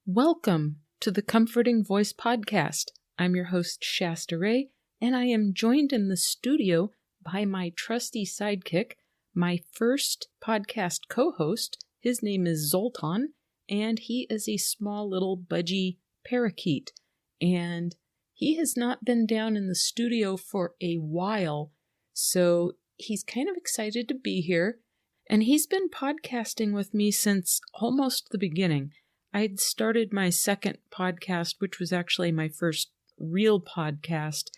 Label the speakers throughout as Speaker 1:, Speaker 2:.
Speaker 1: Welcome to the Comforting Voice Podcast. I'm your host, Shasta Ray, and I am joined in the studio by my trusty sidekick, my first podcast co-host. His name is Zoltan, and he is a small little budgie parakeet. And he has not been down in the studio for a while, so he's kind of excited to be here. And he's been podcasting with me since almost the beginning. I'd started my second podcast, which was actually my first real podcast,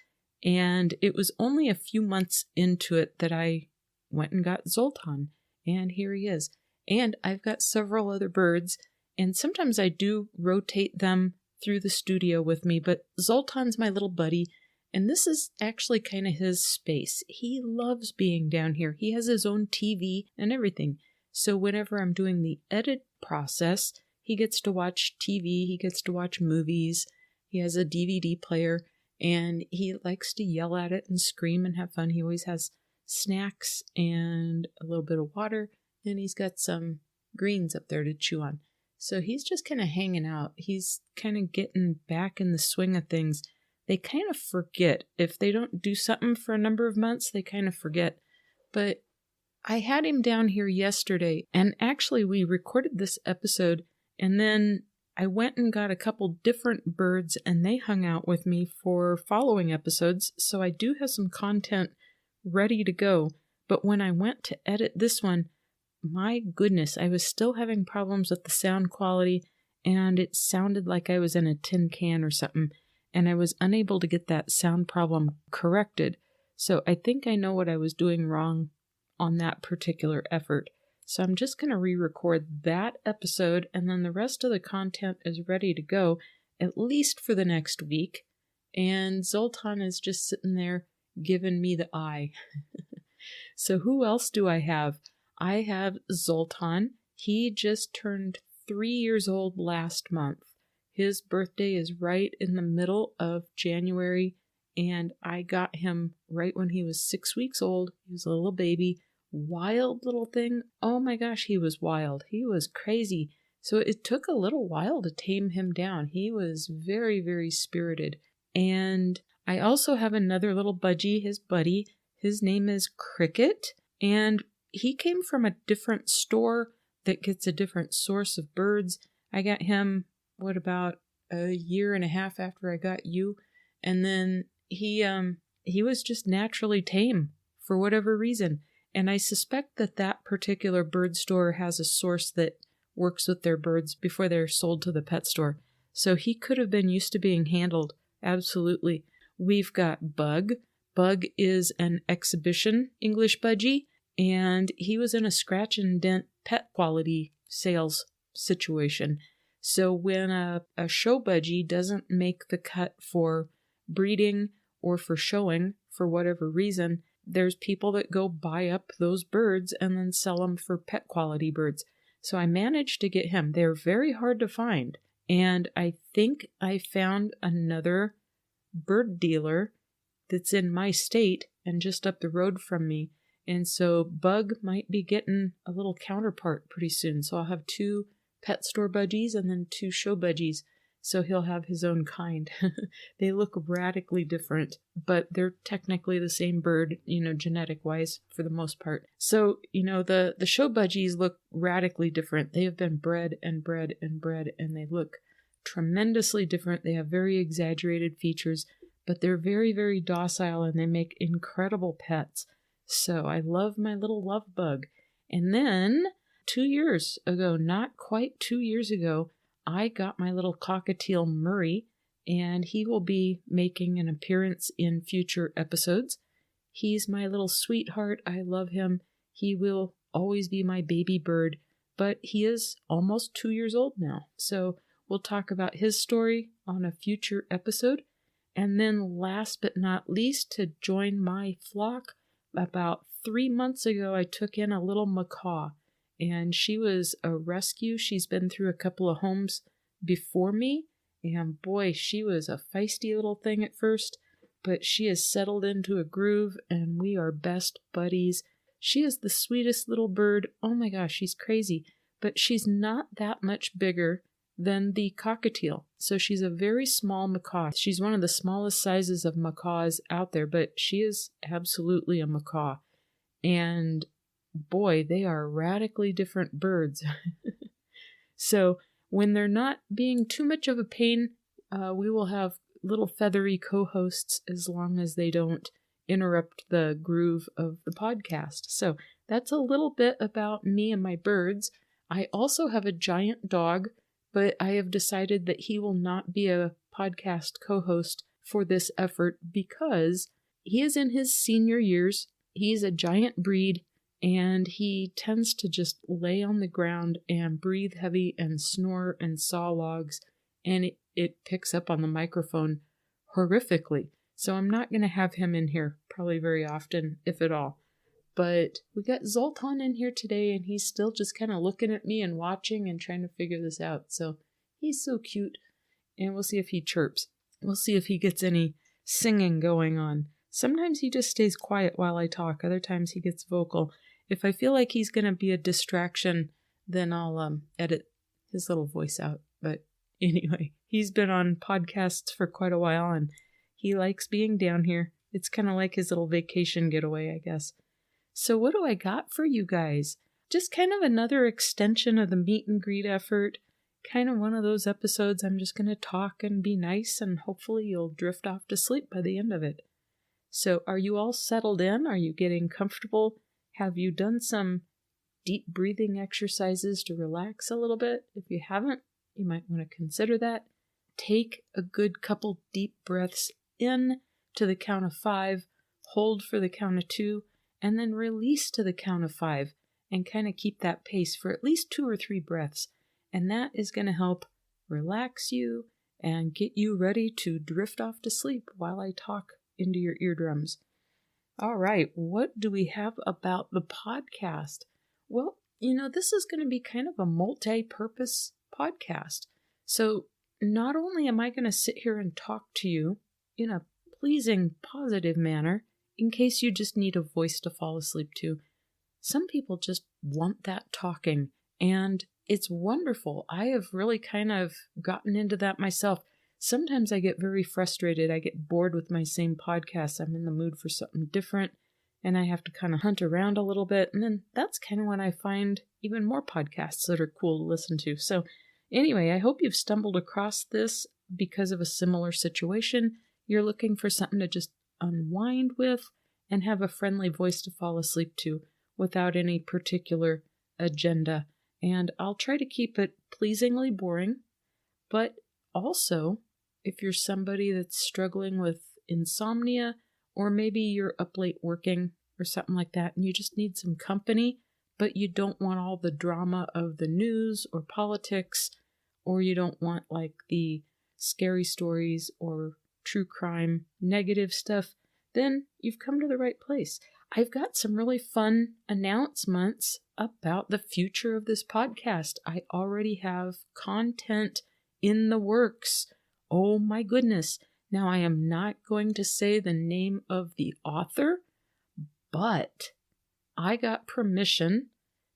Speaker 1: and it was only a few months into it that I went and got Zoltan, and here he is. And I've got several other birds, and sometimes I do rotate them through the studio with me, but Zoltan's my little buddy, and this is actually kind of his space. He loves being down here. He has his own TV and everything, so whenever I'm doing the edit process, he gets to watch TV, he gets to watch movies, he has a DVD player, and he likes to yell at it and scream and have fun. He always has snacks and a little bit of water, and he's got some greens up there to chew on. So he's just kind of hanging out. He's kind of getting back in the swing of things. They kind of forget. If they don't do something for a number of months, they kind of forget. But I had him down here yesterday, and actually we recorded this episode, and then I went and got a couple different birds, and they hung out with me for following episodes, so I do have some content ready to go. But when I went to edit this one, my goodness, I was still having problems with the sound quality, and it sounded like I was in a tin can or something, and I was unable to get that sound problem corrected. So I think I know what I was doing wrong on that particular effort. So I'm just going to re-record that episode, and then the rest of the content is ready to go, at least for the next week. And Zoltan is just sitting there giving me the eye. So who else do I have? I have Zoltan. He just turned 3 years old last month. His birthday is right in the middle of January, and I got him right when he was 6 weeks old. He was a little baby. Wild little thing. Oh my gosh, he was wild. He was crazy. So it took a little while to tame him down. He was very, very spirited. And I also have another little budgie, his buddy. His name is Cricket, and he came from a different store that gets a different source of birds. I got him, about a year and a half after I got you, and then he was just naturally tame for whatever reason. And I suspect that particular bird store has a source that works with their birds before they're sold to the pet store. So he could have been used to being handled. Absolutely. We've got Bug. Bug is an exhibition English budgie, and he was in a scratch and dent pet quality sales situation. So when a show budgie doesn't make the cut for breeding or for showing for whatever reason, there's people that go buy up those birds and then sell them for pet quality birds. So I managed to get him. They're very hard to find. And I think I found another bird dealer that's in my state and just up the road from me. And so Bug might be getting a little counterpart pretty soon. So I'll have 2 pet store budgies and then 2 show budgies. So he'll have his own kind. They look radically different, but they're technically the same bird, genetic-wise for the most part. So, the show budgies look radically different. They have been bred and bred and bred, and they look tremendously different. They have very exaggerated features, but they're very, very docile, and they make incredible pets. So I love my little love bug. And then 2 years ago, not quite 2 years ago, I got my little cockatiel Murray, and he will be making an appearance in future episodes. He's my little sweetheart. I love him. He will always be my baby bird, but he is almost 2 years old now. So we'll talk about his story on a future episode. And then last but not least, to join my flock, about 3 months ago, I took in a little macaw. And she was a rescue. She's been through a couple of homes before me. And boy, she was a feisty little thing at first. But she has settled into a groove, and we are best buddies. She is the sweetest little bird. Oh my gosh, she's crazy. But she's not that much bigger than the cockatiel. So she's a very small macaw. She's one of the smallest sizes of macaws out there, but she is absolutely a macaw. And boy, they are radically different birds. So when they're not being too much of a pain, we will have little feathery co-hosts as long as they don't interrupt the groove of the podcast. So that's a little bit about me and my birds. I also have a giant dog, but I have decided that he will not be a podcast co-host for this effort because he is in his senior years. He's a giant breed, and he tends to just lay on the ground and breathe heavy and snore and saw logs, and it picks up on the microphone horrifically. So I'm not going to have him in here probably very often, if at all. But we got Zoltan in here today, and he's still just kind of looking at me and watching and trying to figure this out. So he's so cute, and we'll see if he chirps. We'll see if he gets any singing going on. Sometimes he just stays quiet while I talk. Other times he gets vocal. If I feel like he's going to be a distraction, then I'll edit his little voice out. But anyway, he's been on podcasts for quite a while, and he likes being down here. It's kind of like his little vacation getaway, I guess. So what do I got for you guys? Just kind of another extension of the meet and greet effort. Kind of one of those episodes I'm just going to talk and be nice, and hopefully you'll drift off to sleep by the end of it. So are you all settled in? Are you getting comfortable? Have you done some deep breathing exercises to relax a little bit? If you haven't, you might want to consider that. Take a good couple deep breaths in to the count of 5, hold for the count of 2, and then release to the count of 5, and kind of keep that pace for at least 2 or 3 breaths. And that is going to help relax you and get you ready to drift off to sleep while I talk into your eardrums. All right, what do we have about the podcast? Well, this is going to be kind of a multi-purpose podcast. So not only am I going to sit here and talk to you in a pleasing, positive manner, in case you just need a voice to fall asleep to. Some people just want that talking, and it's wonderful. I have really kind of gotten into that myself. Sometimes I get very frustrated. I get bored with my same podcast. I'm in the mood for something different, and I have to kind of hunt around a little bit, and then that's kind of when I find even more podcasts that are cool to listen to. So anyway, I hope you've stumbled across this because of a similar situation. You're looking for something to just unwind with and have a friendly voice to fall asleep to without any particular agenda. And I'll try to keep it pleasingly boring, but also if you're somebody that's struggling with insomnia, or maybe you're up late working or something like that and you just need some company, but you don't want all the drama of the news or politics, or you don't want like the scary stories or true crime, negative stuff, then you've come to the right place. I've got some really fun announcements about the future of this podcast. I already have content in the works. Oh my goodness. Now I am not going to say the name of the author, but I got permission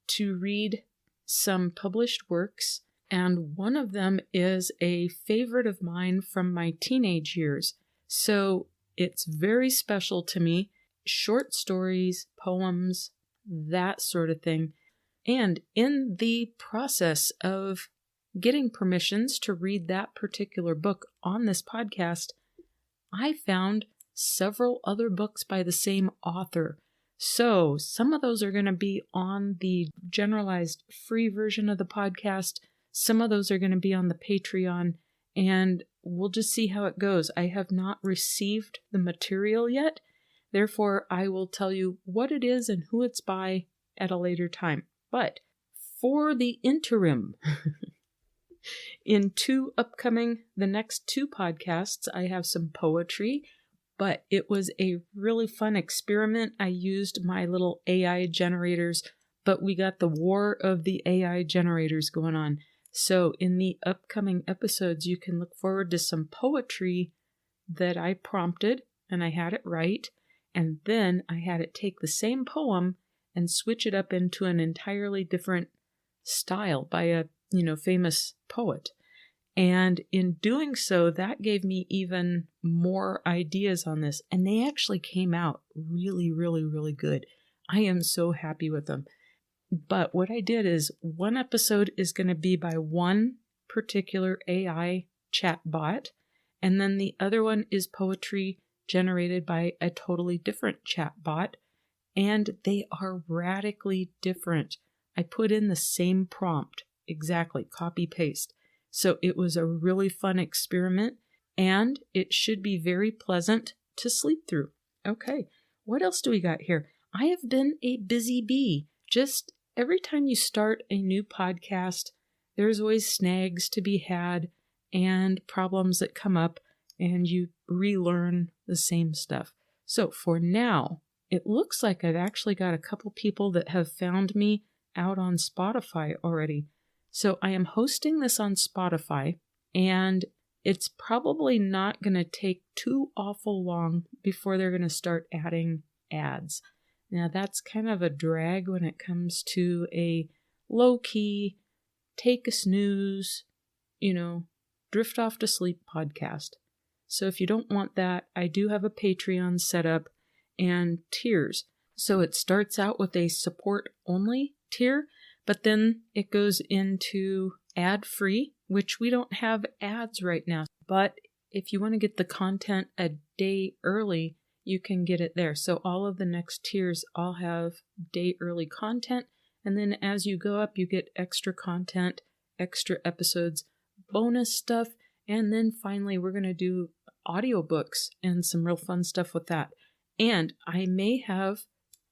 Speaker 1: to read some published works, and one of them is a favorite of mine from my teenage years. So it's very special to me. Short stories, poems, that sort of thing. And in the process of getting permissions to read that particular book on this podcast, I found several other books by the same author. So some of those are going to be on the generalized free version of the podcast. Some of those are going to be on the Patreon, and we'll just see how it goes. I have not received the material yet. Therefore, I will tell you what it is and who it's by at a later time. But for the interim, in the next 2 podcasts, I have some poetry, but it was a really fun experiment. I used my little AI generators, but we got the war of the AI generators going on. So in the upcoming episodes, you can look forward to some poetry that I prompted, and I had it write, and then I had it take the same poem and switch it up into an entirely different style by a famous poet. And in doing so, that gave me even more ideas on this. And they actually came out really, really, really good. I am so happy with them. But what I did is one episode is going to be by one particular AI chat bot, and then the other one is poetry generated by a totally different chat bot, and they are radically different. I put in the same prompt, exactly, copy paste. So it was a really fun experiment, and it should be very pleasant to sleep through. Okay, what else do we got here? I have been a busy bee. Just every time you start a new podcast, there's always snags to be had and problems that come up, and you relearn the same stuff. So for now, it looks like I've actually got a couple people that have found me out on Spotify already. So I am hosting this on Spotify, and it's probably not going to take too awful long before they're going to start adding ads. Now that's kind of a drag when it comes to a low-key, take a snooze, drift off to sleep podcast. So if you don't want that, I do have a Patreon set up and tiers. So it starts out with a support-only tier, but then it goes into ad-free, which we don't have ads right now. But if you want to get the content a day early, you can get it there. So all of the next tiers all have day early content. And then as you go up, you get extra content, extra episodes, bonus stuff. And then finally, we're going to do audiobooks and some real fun stuff with that. And I may have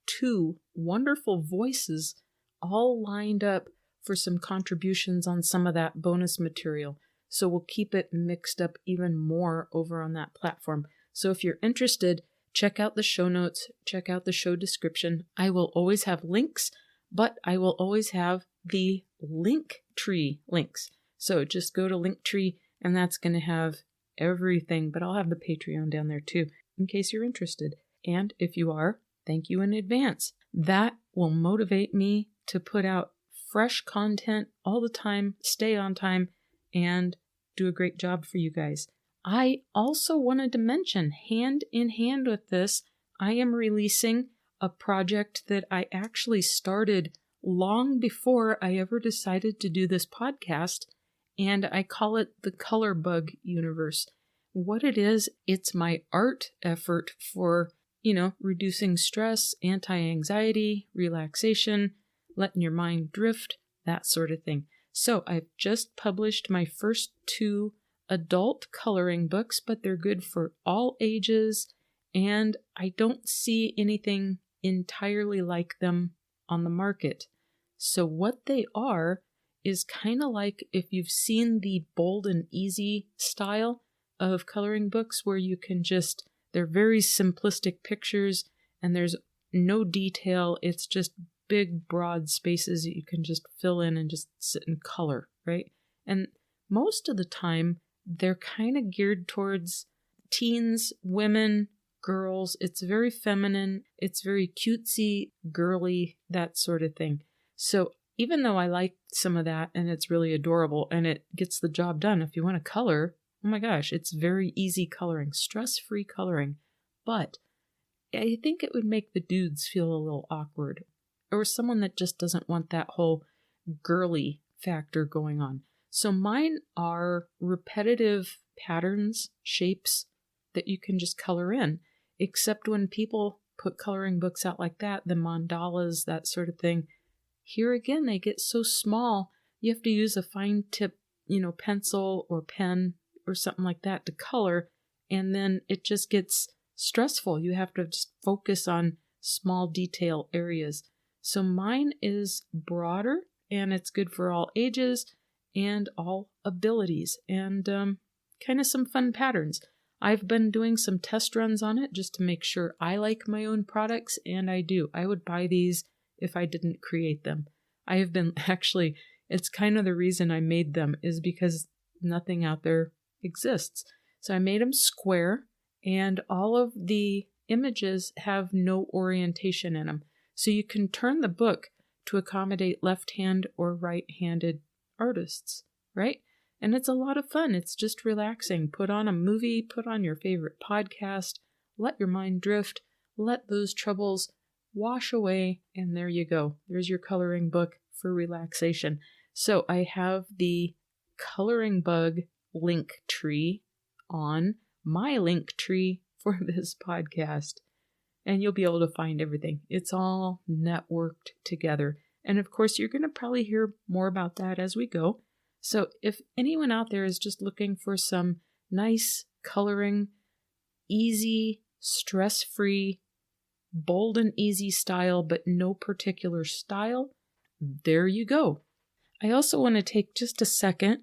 Speaker 1: 2 wonderful voices all lined up for some contributions on some of that bonus material. So we'll keep it mixed up even more over on that platform. So if you're interested, check out the show notes, check out the show description. I will always have links, but I will always have the Linktree links. So just go to Linktree, and that's going to have everything, but I'll have the Patreon down there too, in case you're interested. And if you are, thank you in advance. That will motivate me to put out fresh content all the time, stay on time, and do a great job for you guys. I also wanted to mention, hand in hand with this, I am releasing a project that I actually started long before I ever decided to do this podcast, and I call it the Color Bug Universe. What it is, it's my art effort for, reducing stress, anti-anxiety, relaxation, letting your mind drift, that sort of thing. So I've just published my first 2 adult coloring books, but they're good for all ages, and I don't see anything entirely like them on the market. So what they are is kind of like if you've seen the bold and easy style of coloring books where you can they're very simplistic pictures and there's no detail. It's just big, broad spaces that you can just fill in and just sit and color, right? And most of the time, they're kind of geared towards teens, women, girls. It's very feminine. It's very cutesy, girly, that sort of thing. So even though I like some of that and it's really adorable and it gets the job done, if you want to color, oh my gosh, it's very easy coloring, stress-free coloring. But I think it would make the dudes feel a little awkward, or someone that just doesn't want that whole girly factor going on. So mine are repetitive patterns, shapes that you can just color in, except when people put coloring books out like that, the mandalas, that sort of thing, here again, they get so small, you have to use a fine tip, pencil or pen or something like that to color, and then it just gets stressful. You have to just focus on small detail areas. So mine is broader, and it's good for all ages and all abilities, and kind of some fun patterns. I've been doing some test runs on it just to make sure I like my own products, and I do. I would buy these if I didn't create them. I have been, actually, it's kind of the reason I made them is because nothing out there exists. So I made them square, and all of the images have no orientation in them. So you can turn the book to accommodate left-hand or right-handed artists, right? And it's a lot of fun. It's just relaxing. Put on a movie, put on your favorite podcast, let your mind drift, let those troubles wash away, and there you go. There's your coloring book for relaxation. So I have the Coloring Bug link tree on my link tree for this podcast, and you'll be able to find everything. It's all networked together. And of course, you're going to probably hear more about that as we go. So if anyone out there is just looking for some nice coloring, easy, stress-free, bold and easy style, but no particular style, there you go. I also want to take just a second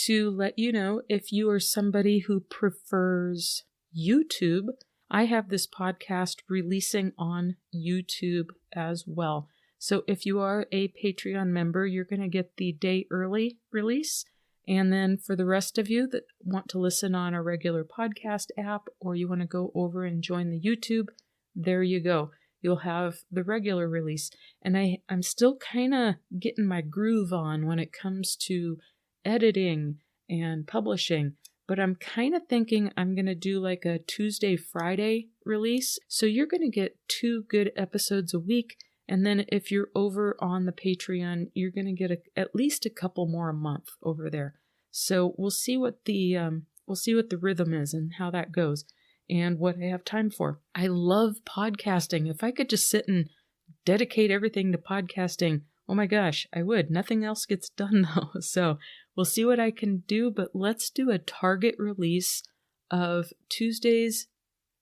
Speaker 1: to let you know, if you are somebody who prefers YouTube, I have this podcast releasing on YouTube as well. So if you are a Patreon member, you're going to get the day early release. And then for the rest of you that want to listen on a regular podcast app, or you want to go over and join the YouTube, there you go. You'll have the regular release. And I'm still kind of getting my groove on when it comes to editing and publishing. But I'm kind of thinking I'm going to do like a Tuesday, Friday release. So you're going to get 2 good episodes a week. And then if you're over on the Patreon, you're going to get at least a couple more a month over there. So we'll see what the rhythm is and how that goes and what I have time for. I love podcasting. If I could just sit and dedicate everything to podcasting, oh my gosh, I would. Nothing else gets done though. So we'll see what I can do, but let's do a target release of Tuesdays.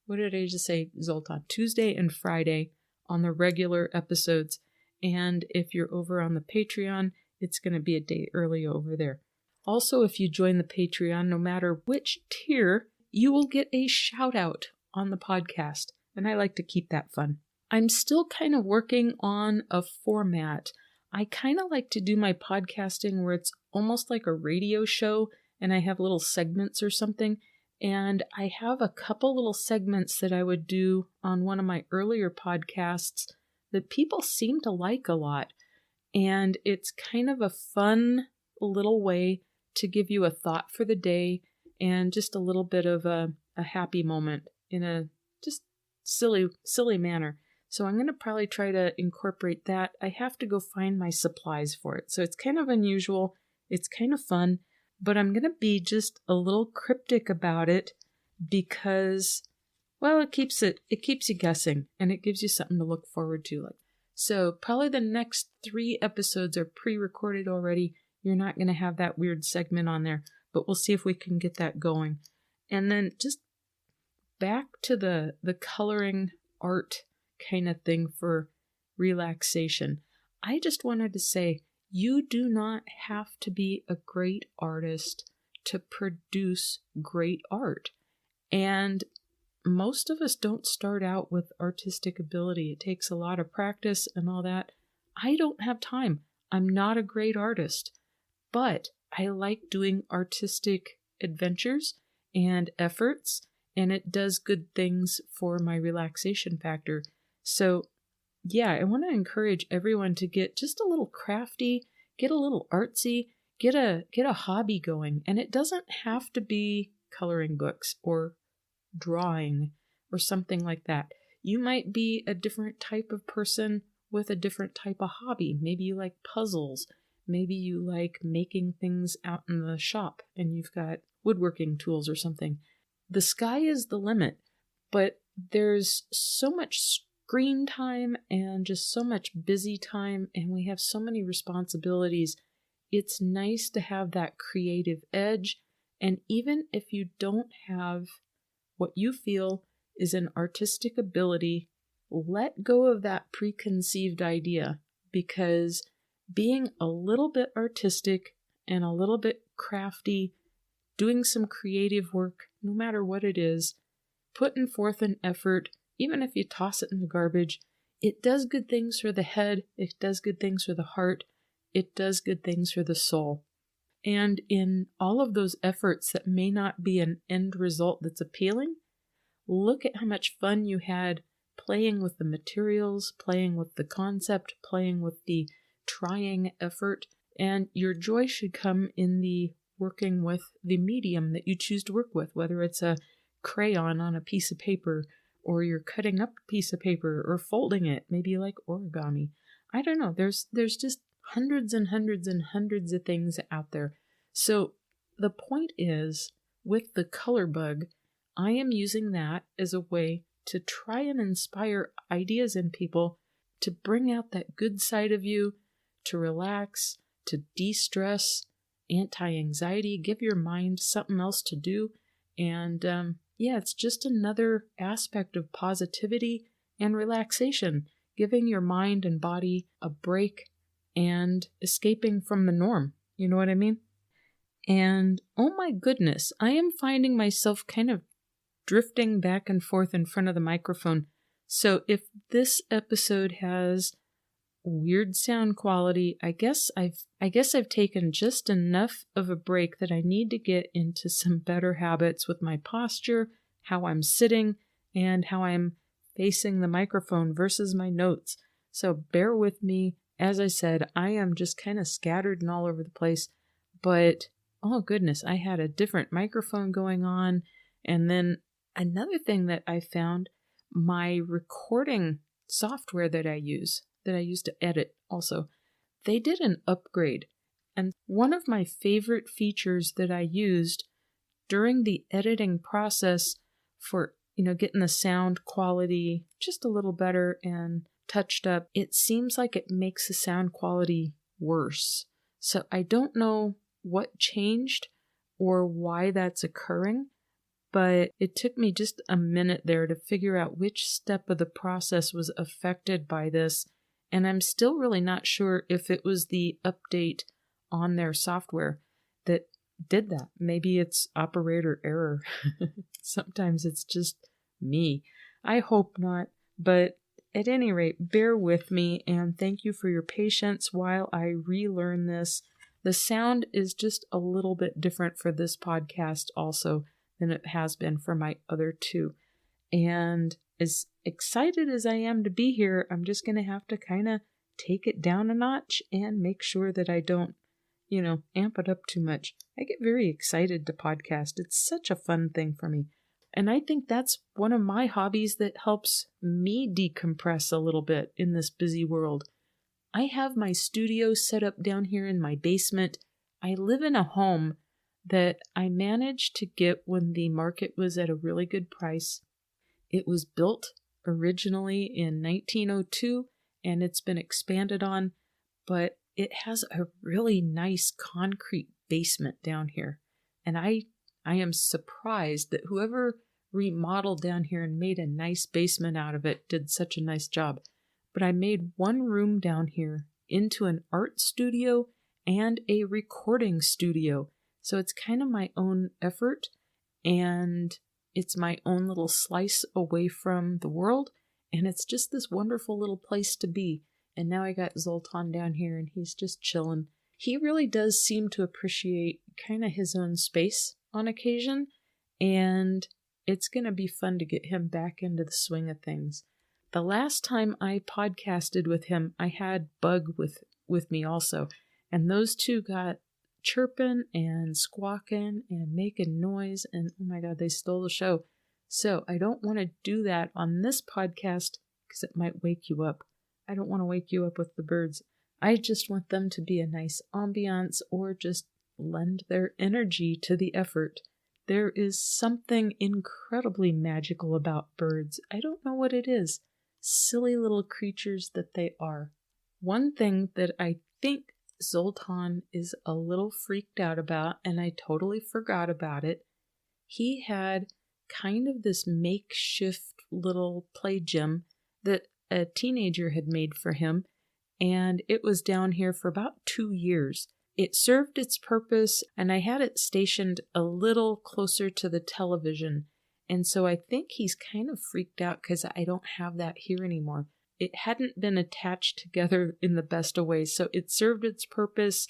Speaker 1: What did I just say, Zoltan? Tuesday and Friday on the regular episodes. And if you're over on the Patreon, it's going to be a day early over there. Also, if you join the Patreon, no matter which tier, you will get a shout out on the podcast. And I like to keep that fun. I'm still kind of working on a format. I kind of like to do my podcasting where it's almost like a radio show and I have little segments or something. And I have a couple little segments that I would do on one of my earlier podcasts that people seem to like a lot. And it's kind of a fun little way to give you a thought for the day and just a little bit of a happy moment in a just silly manner. So I'm going to probably try to incorporate that. I have to go find my supplies for it. So it's kind of unusual. It's kind of fun. But I'm going to be just a little cryptic about it because, well, it keeps you guessing and it gives you something to look forward to. So probably the next 3 episodes are pre-recorded already. You're not going to have that weird segment on there, but we'll see if we can get that going. And then just back to the coloring art kind of thing for relaxation. I just wanted to say, you do not have to be a great artist to produce great art. And most of us don't start out with artistic ability. It takes a lot of practice and all that. I don't have time. I'm not a great artist, but I like doing artistic adventures and efforts, and it does good things for my relaxation factor. So yeah, I want to encourage everyone to get just a little crafty, get a little artsy, get a hobby going. And it doesn't have to be coloring books or drawing or something like that. You might be a different type of person with a different type of hobby. Maybe you like puzzles. Maybe you like making things out in the shop and you've got woodworking tools or something. The sky is the limit, but there's so much screen time and just so much busy time, and we have so many responsibilities. It's nice to have that creative edge, and even if you don't have what you feel is an artistic ability, let go of that preconceived idea, because being a little bit artistic and a little bit crafty, doing some creative work, no matter what it is, putting forth an effort, even if you toss it in the garbage, it does good things for the head, it does good things for the heart, it does good things for the soul. And in all of those efforts that may not be an end result that's appealing, look at how much fun you had playing with the materials, playing with the concept, playing with the trying effort, and your joy should come in the working with the medium that you choose to work with, whether it's a crayon on a piece of paper, or you're cutting up a piece of paper or folding it, maybe like origami. I don't know. There's just hundreds and hundreds and hundreds of things out there. So the point is, with the color bug, I am using that as a way to try and inspire ideas in people to bring out that good side of you, to relax, to de-stress, anti-anxiety, give your mind something else to do. And it's just another aspect of positivity and relaxation, giving your mind and body a break and escaping from the norm. You know what I mean? And oh my goodness, I am finding myself kind of drifting back and forth in front of the microphone. So if this episode has weird sound quality, I guess I've taken just enough of a break that I need to get into some better habits with my posture, how I'm sitting, and how I'm facing the microphone versus my notes. So bear with me. As I said, I am just kind of scattered and all over the place, but oh goodness, I had a different microphone going on. And then another thing that I found, my recording software that I use to edit also, they did an upgrade. And one of my favorite features that I used during the editing process for, getting the sound quality just a little better and touched up, it seems like it makes the sound quality worse. So I don't know what changed or why that's occurring, but it took me just a minute there to figure out which step of the process was affected by this, and I'm still really not sure if it was the update on their software that did that. Maybe it's operator error. Sometimes it's just me. I hope not, but at any rate, bear with me, and thank you for your patience while I relearn this. The sound is just a little bit different for this podcast also than it has been for my other two. And as excited as I am to be here, I'm just going to have to kind of take it down a notch and make sure that I don't, amp it up too much. I get very excited to podcast. It's such a fun thing for me. And I think that's one of my hobbies that helps me decompress a little bit in this busy world. I have my studio set up down here in my basement. I live in a home that I managed to get when the market was at a really good price. It was built originally in 1902, and it's been expanded on, but it has a really nice concrete basement down here. And I am surprised that whoever remodeled down here and made a nice basement out of it did such a nice job. But I made one room down here into an art studio and a recording studio. So it's kind of my own effort, and it's my own little slice away from the world, and it's just this wonderful little place to be. And now I got Zoltan down here, and he's just chilling. He really does seem to appreciate kind of his own space on occasion, and it's going to be fun to get him back into the swing of things. The last time I podcasted with him, I had Bug with me also, and those two got chirping and squawking and making noise, and oh my god, they stole the show. So I don't want to do that on this podcast because it might wake you up. I don't want to wake you up with the birds. I just want them to be a nice ambiance or just lend their energy to the effort. There is something incredibly magical about birds. I don't know what it is. Silly little creatures that they are. One thing that I think Zoltan is a little freaked out about, and I totally forgot about it, he had kind of this makeshift little play gym that a teenager had made for him, and it was down here for about 2 years. It served its purpose, and I had it stationed a little closer to the television, and so I think he's kind of freaked out because I don't have that here anymore. It hadn't been attached together in the best of ways, so it served its purpose,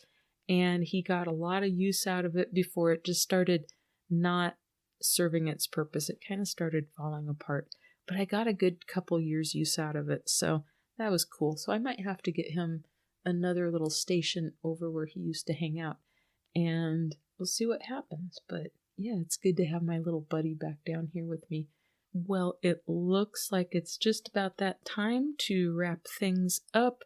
Speaker 1: and he got a lot of use out of it before it just started not serving its purpose. It kind of started falling apart, but I got a good couple years use out of it, so that was cool. So I might have to get him another little station over where he used to hang out. and we'll see what happens. But yeah, it's good to have my little buddy back down here with me. Well, it looks like it's just about that time to wrap things up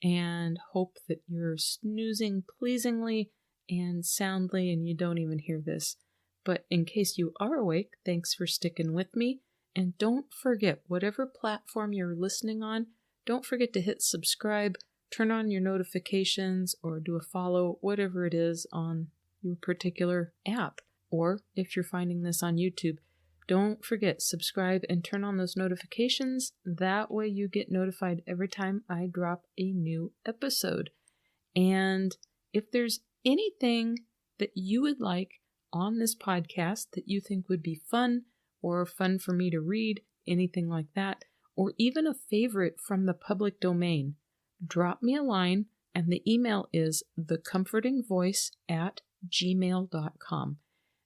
Speaker 1: and hope that you're snoozing pleasingly and soundly and you don't even hear this. But in case you are awake, thanks for sticking with me. And don't forget, whatever platform you're listening on, don't forget to hit subscribe, turn on your notifications, or do a follow, whatever it is on your particular app. Or if you're finding this on YouTube, don't forget, subscribe and turn on those notifications. That way you get notified every time I drop a new episode. And if there's anything that you would like on this podcast that you think would be fun or fun for me to read, anything like that, or even a favorite from the public domain, drop me a line, and the email is thecomfortingvoice@gmail.com.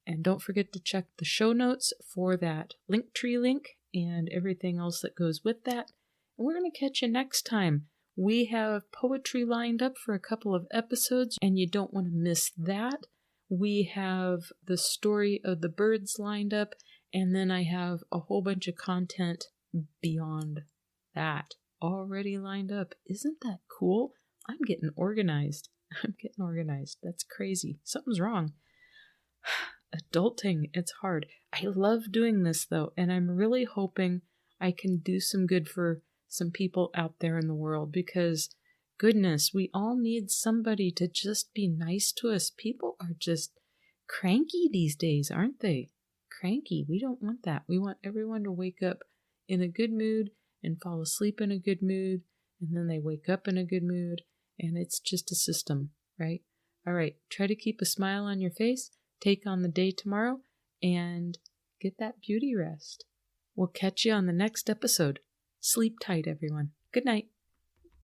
Speaker 1: And don't forget to check the show notes for that Linktree link and everything else that goes with that. And we're going to catch you next time. We have poetry lined up for a couple of episodes, and you don't want to miss that. We have the story of the birds lined up, and then I have a whole bunch of content beyond that already lined up. Isn't that cool? I'm getting organized. That's crazy. Something's wrong. Adulting, it's hard. I love doing this though, and I'm really hoping I can do some good for some people out there in the world, because goodness, we all need somebody to just be nice to us. People are just cranky these days, aren't they? Cranky. We don't want that. We want everyone to wake up in a good mood and fall asleep in a good mood, and then they wake up in a good mood, and it's just a system, right? All right, try to keep a smile on your face. Take on the day tomorrow and get that beauty rest. We'll catch you on the next episode. Sleep tight, everyone. Good night.